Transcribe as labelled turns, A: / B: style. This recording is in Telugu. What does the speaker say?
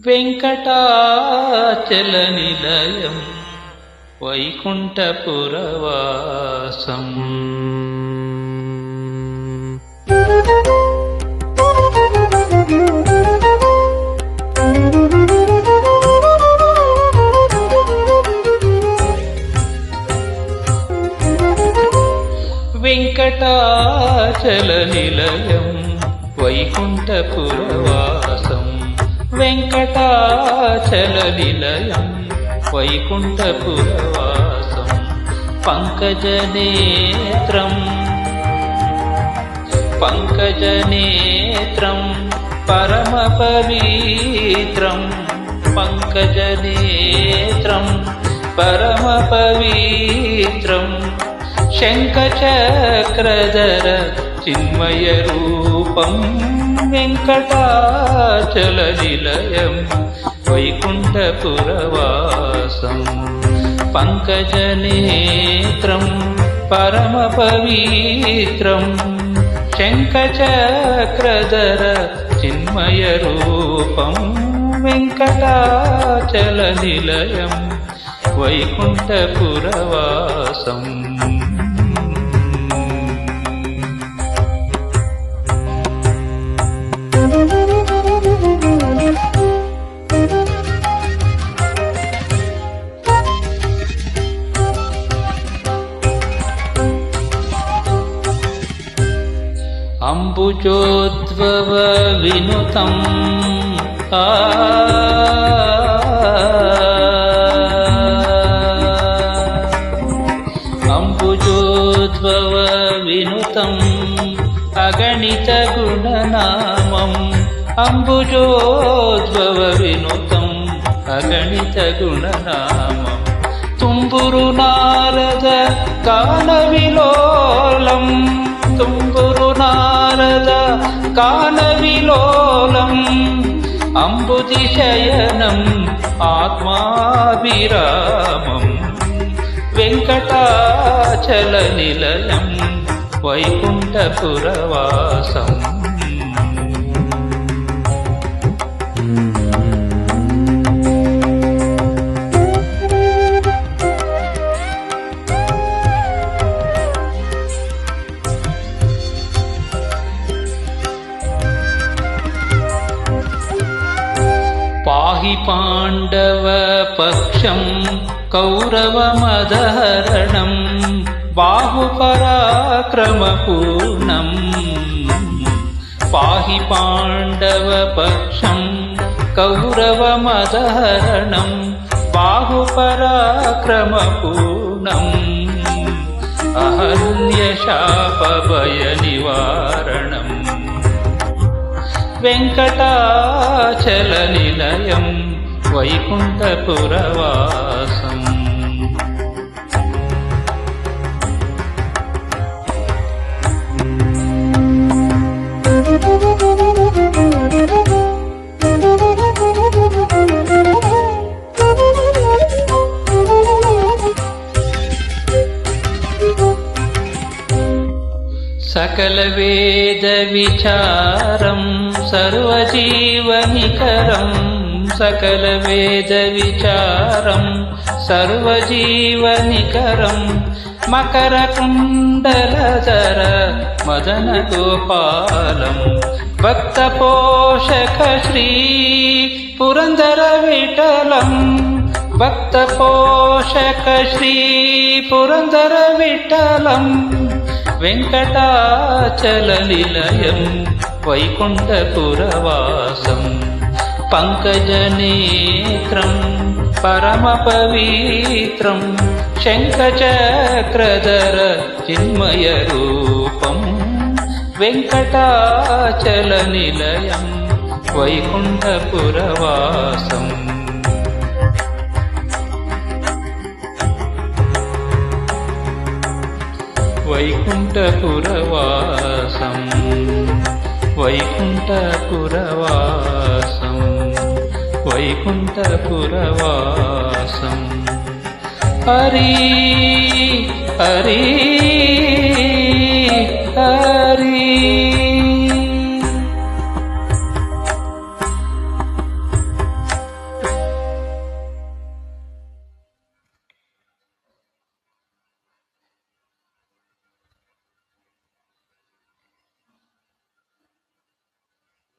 A: వెంకటాచలనిలయం వైకుంఠపురవాసం. వెంకటాచలనిలయం వైకుంఠపురవాసం. వెంకటాచలనిలయం వైకుంఠపురవాసం. పంకజనేత్రం పంకజనేత్రం పరమపవిత్రం. పంకజనేత్రం పరమపవిత్రం. శంఖచక్రధర చిన్మయ రూపం. వెంకటాచలనిలయం వైకుంఠపురవాసం. పంకజనేత్రం పరమపవిత్రం. శంఖచక్రధర చిన్మయ రూపం. వెంకటాచలనిలయం వైకుంఠపురవాసం. అంబుజోద్భవ వినుతం అంబుజోద్భవ వినుతం అగణిత గుణనామం. అంబుజోద్భవ వినుతం అగణిత గుణనామం. తుంబురు నారద గాన విలోలం. తుంబురు నారద గాన విలోలం. అంబుదిశయనం ఆత్మాభిరామం. వెంకటాచలనిలయం వైకుంఠపురవాసం. పాహి పాండవ పక్షం కౌరవమదహరణం. బాహుపరాక్రమపూర్ణం. పాహి పాండవ పక్షం కౌరవమదహరణం. బాహుపరాక్రమపూర్ణం. అహల్యశాపభయ నివారణం. వెంకటాచలనిలయం వైకుంఠపురవాసం. సకల వేద విచారం సర్వజీవనికరం. సకల వేద విచారం సర్వజీవనికరం. మకర కుండలధర మదన గోపాలం. భక్త పోషక శ్రీ పురందర విఠలం. భక్త పోషక శ్రీ పురందర విఠలం. వెంకటాచలనిలయం వైకుంఠపురవాసం. పంకజనేత్రం పరమపవిత్రం. శంఖచక్రధర చిన్మయ రూపం. వెంకటాచలనిలయం వైకుంఠపురవాసం. వైకుంఠపురవాసం. వైకుంఠపురవాసం. వైకుంఠపురవాసం. హరి హరి